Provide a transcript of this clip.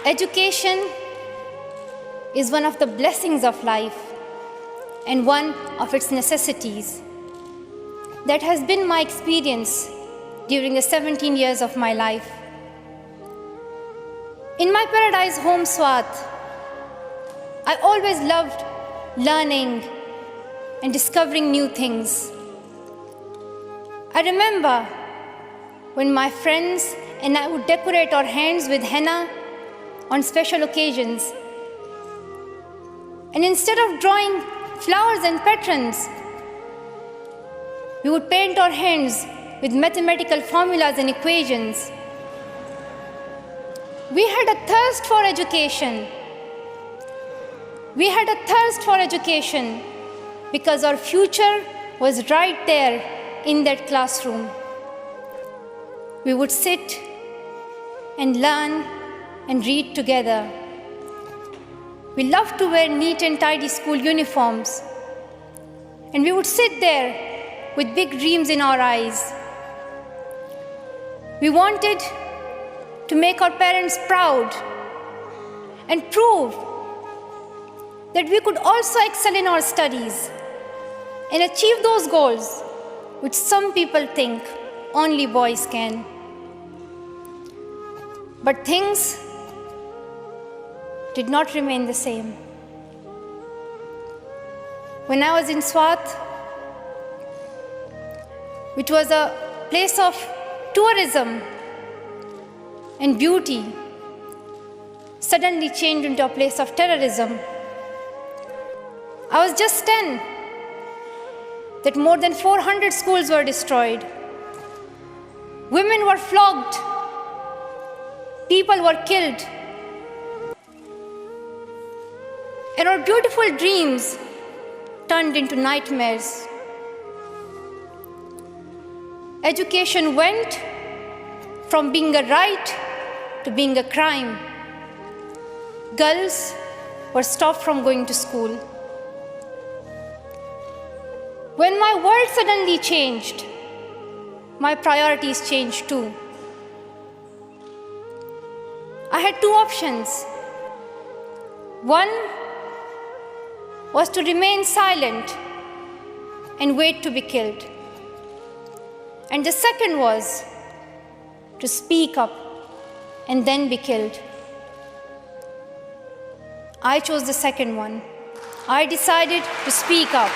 Education is one of the blessings of life and one of its necessities. That has been my experience during the 17 years of my life. In my paradise home Swat, I always loved learning and discovering new things. I remember when my friends and I would decorate our hands with henna on special occasions. And instead of drawing flowers and patterns, we would paint our hands with mathematical formulas and equations. We had a thirst for education. We had a thirst for education because our future was right there in that classroom. We would sit and learn and read together. We loved to wear neat and tidy school uniforms. And we would sit there with big dreams in our eyes. We wanted to make our parents proud and prove that we could also excel in our studies and achieve those goals which some people think only boys can. But things did not remain the same. When I was in Swat, which was a place of tourism and beauty, suddenly changed into a place of terrorism. I was just 10, that more than 400 schools were destroyed. Women were flogged. People were killed. And our beautiful dreams turned into nightmares. Education went from being a right to being a crime. Girls were stopped from going to school. When my world suddenly changed, my priorities changed too. I had two options. One was to remain silent and wait to be killed. And the second was to speak up and then be killed. I chose the second one. I decided to speak up.